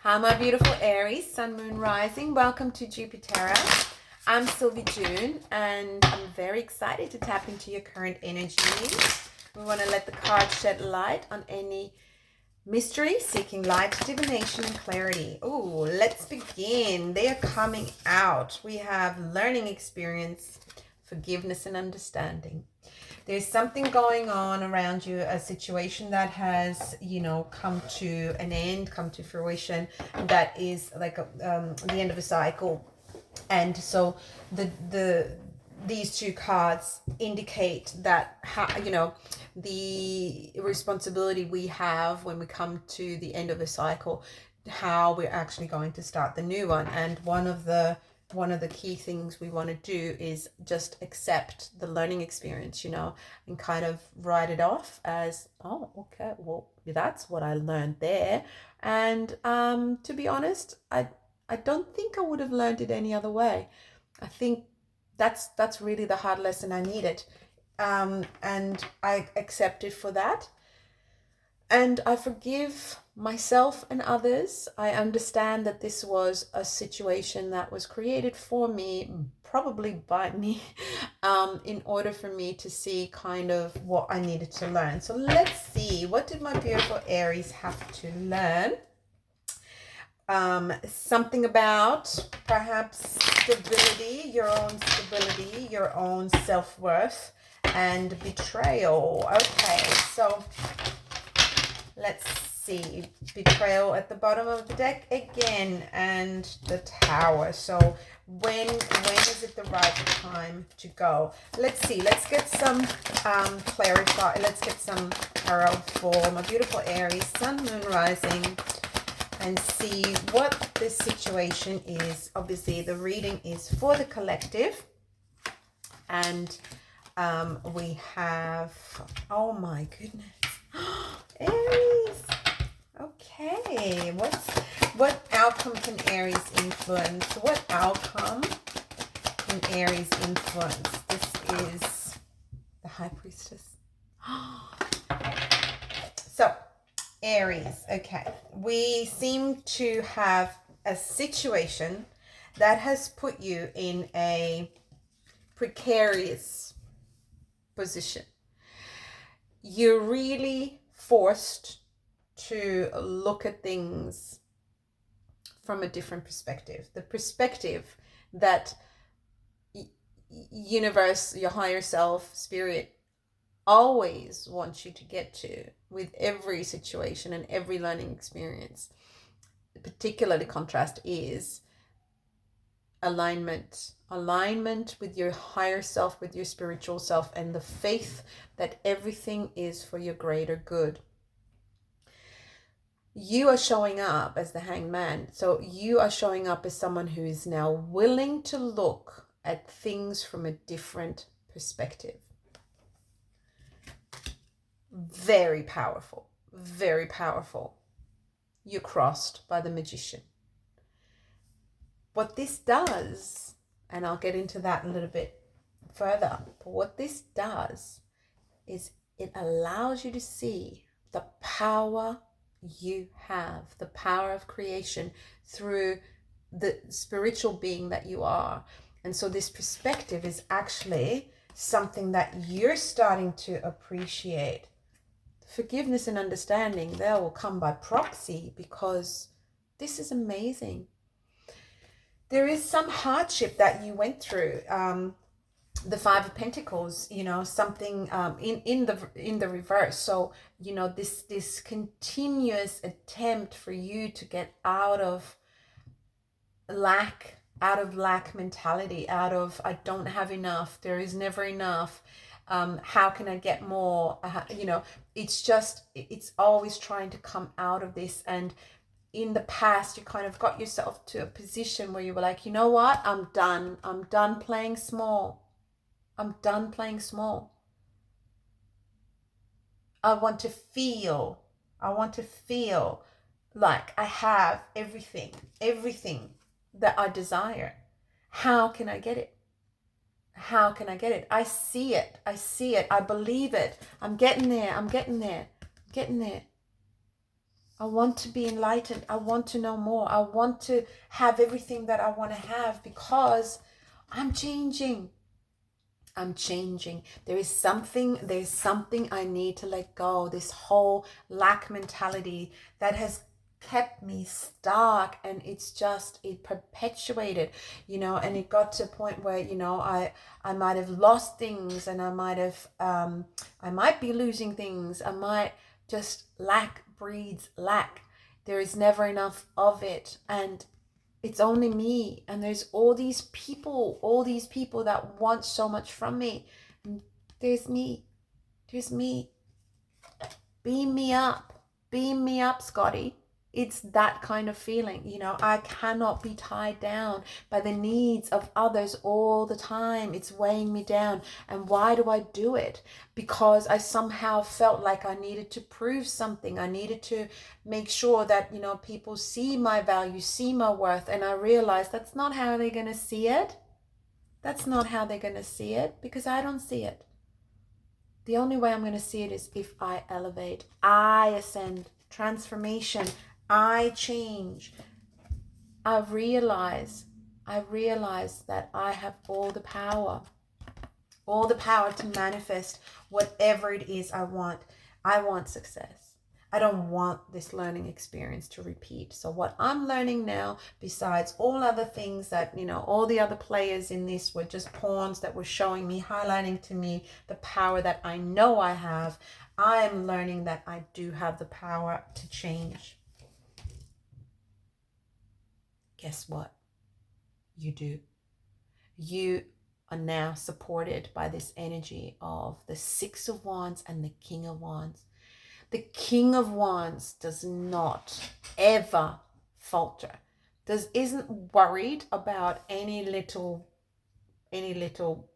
Hi, my beautiful Aries, Sun, Moon, Rising. Welcome to Jupiter. I'm XlviJoon, and I'm very excited to tap into your current energies. We want to let the cards shed light on any mystery, seeking light, divination, and clarity. Oh, let's begin. They are coming out. We have learning experience, forgiveness, and understanding. There's something going on around you, a situation that has, come to an end, come to fruition, that is like the end of a cycle. And so these two cards indicate that the responsibility we have when we come to the end of a cycle, how we're actually going to start the new one. And one of the key things we want to do is just accept the learning experience, and kind of write it off as, oh, okay, well, that's what I learned there. And to be honest, I don't think I would have learned it any other way. I think that's really the hard lesson I needed. And I accepted for that. And I forgive myself and others. I understand that this was a situation that was created for me, probably by me, in order for me to see kind of what I needed to learn. So let's see, what did my beautiful Aries have to learn? Something about perhaps stability, your own self-worth, and betrayal. Okay, so let's see. Betrayal at the bottom of the deck again, and the Tower. So when is it the right time to go? Let's see. Let's get some clarify. Let's get some tarot for my beautiful Aries, Sun, Moon, Rising, and see what this situation is. Obviously, the reading is for the collective, and we have, oh my goodness, Aries. Okay, what outcome can Aries influence? What outcome can Aries influence? This is the High Priestess. So, Aries, okay. We seem to have a situation that has put you in a precarious position. You're really forced to look at things from a different perspective. The perspective that universe, your higher self, spirit always wants you to get to with every situation and every learning experience. Particularly contrast is alignment with your higher self, with your spiritual self, and the faith that everything is for your greater good. You are showing up as the Hanged Man. So you are showing up as someone who is now willing to look at things from a different perspective. Very powerful, very powerful. You're crossed by the Magician. What this does, and I'll get into that a little bit further, but what this does is it allows you to see the power you have, the power of creation through the spiritual being that you are. And so this perspective is actually something that you're starting to appreciate. Forgiveness and understanding, they will come by proxy, because this is amazing. There is some hardship that you went through. The Five of Pentacles, something in the reverse. So, this continuous attempt for you to get out of lack mentality, out of I don't have enough, there is never enough. How can I get more? It's always trying to come out of this. And in the past, you kind of got yourself to a position where you were like, you know what? I'm done playing small. I'm done playing small. I want to feel like I have everything that I desire. How can I get it? How can I get it? I see it. I believe it. I'm getting there. I want to be enlightened. I want to know more. I want to have everything that I want to have because I'm changing. I'm changing. There's something I need to let go. This whole lack mentality that has kept me stuck, and it perpetuated, and it got to a point where, I might have lost things, and I might be losing things. I might just lack breeds lack. There is never enough of it. And it's only me, and there's all these people that want so much from me. And there's me. Beam me up, Scotty. It's that kind of feeling. I cannot be tied down by the needs of others all the time. It's weighing me down. And why do I do it? Because I somehow felt like I needed to prove something. I needed to make sure that, people see my value, see my worth. And I realized that's not how they're going to see it. That's not how they're going to see it, because I don't see it. The only way I'm going to see it is if I elevate, I ascend, transformation, I change. I realize that I have all the power to manifest whatever it is I want. I want success. I don't want this learning experience to repeat. So what I'm learning now, besides all other things that, all the other players in this were just pawns that were showing me, highlighting to me the power that I know I have, I am learning that I do have the power to change. Guess what? You do. You are now supported by this energy of the Six of Wands and the King of Wands. The King of Wands does not ever falter. Isn't worried about any little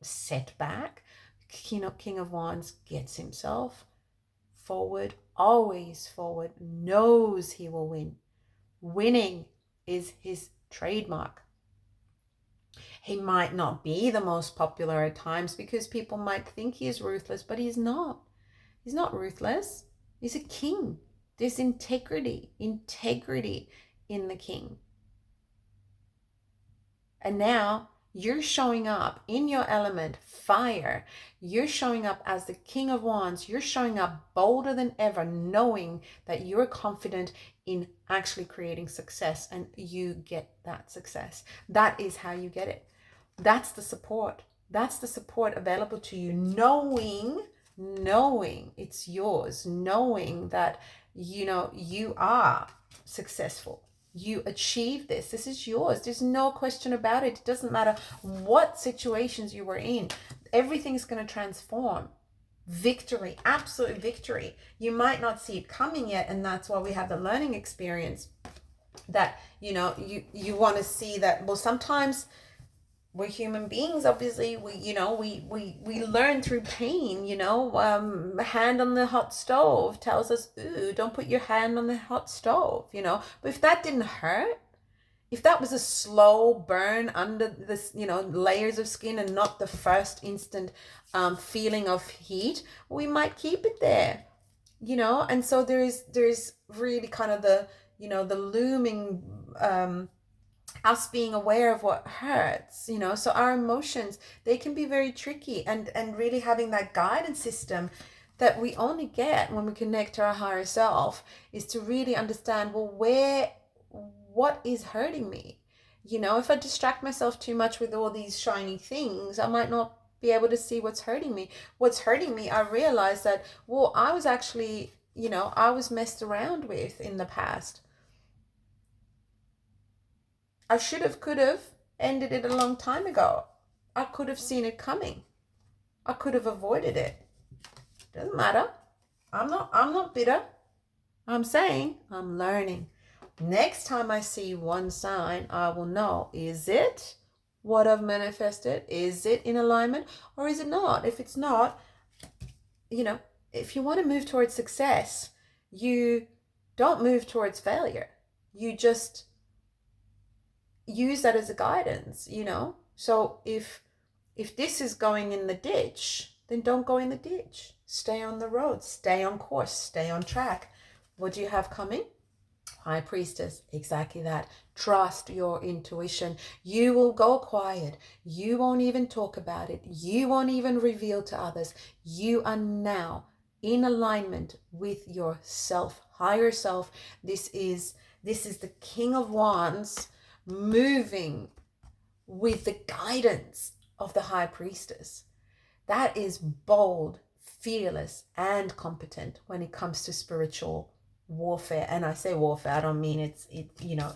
setback. King of Wands gets himself forward, always forward, knows he will win. Winning is his trademark. He might not be the most popular at times because people might think he is ruthless, but he's not. He's not ruthless. He's a king. There's integrity in the king. And now you're showing up in your element, fire. You're showing up as the King of Wands. You're showing up bolder than ever, knowing that you're confident in actually creating success, and you get that success. That is how you get it. That's the support. That's the support available to you, knowing it's yours, knowing that, you are successful. You achieve this. This is yours. There's no question about it. It doesn't matter what situations you were in. Everything's going to transform. Victory, absolute victory. You might not see it coming yet, and that's why we have the learning experience that, you want to see that. Well, sometimes we're human beings, obviously. We learn through pain. Hand on the hot stove tells us, ooh, don't put your hand on the hot stove. But if that didn't hurt, if that was a slow burn under this, layers of skin, and not the first instant feeling of heat, we might keep it there. And so there's really kind of the looming us being aware of what hurts, so our emotions, they can be very tricky, and really having that guidance system that we only get when we connect to our higher self is to really understand, well, what is hurting me? If I distract myself too much with all these shiny things, I might not be able to see what's hurting me. I realized that, well, I was actually, I was messed around with in the past. I could have ended it a long time ago. I could have seen it coming. I could have avoided it. Doesn't matter. I'm not bitter. I'm saying I'm learning. Next time I see one sign, I will know, is it what I've manifested? Is it in alignment, or is it not? If it's not, if you want to move towards success, you don't move towards failure. You just use that as a guidance, So if this is going in the ditch, then don't go in the ditch. Stay on the road, stay on course, stay on track. What do you have coming? High Priestess, exactly that. Trust your intuition. You will go quiet. You won't even talk about it. You won't even reveal to others. You are now in alignment with yourself, higher self. This is the King of Wands moving with the guidance of the High Priestess. That is bold, fearless, and competent when it comes to spiritual warfare. And I say warfare, I don't mean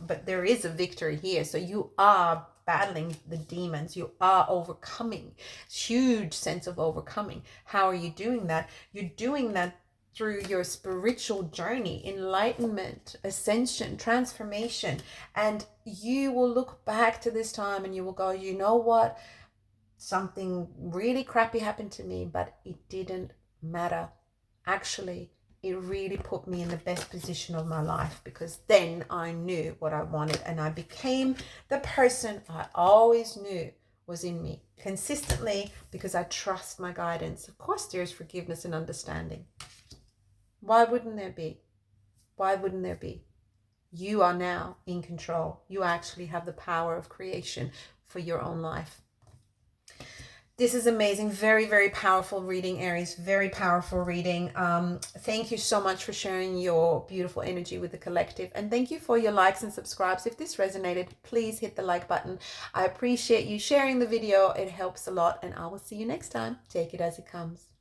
but there is a victory here. So you are battling the demons. You are overcoming. Huge sense of overcoming. How are you doing that? You're doing that through your spiritual journey, enlightenment, ascension, transformation. And you will look back to this time and you will go, you know what? Something really crappy happened to me, but it didn't matter. Actually, it really put me in the best position of my life, because then I knew what I wanted and I became the person I always knew was in me consistently, because I trust my guidance. Of course, there is forgiveness and understanding. Why wouldn't there be? Why wouldn't there be? You are now in control. You actually have the power of creation for your own life. This is amazing. Very, very powerful reading, Aries. Very powerful reading. Thank you so much for sharing your beautiful energy with the collective. And thank you for your likes and subscribes. If this resonated, please hit the like button. I appreciate you sharing the video. It helps a lot. And I will see you next time. Take it as it comes.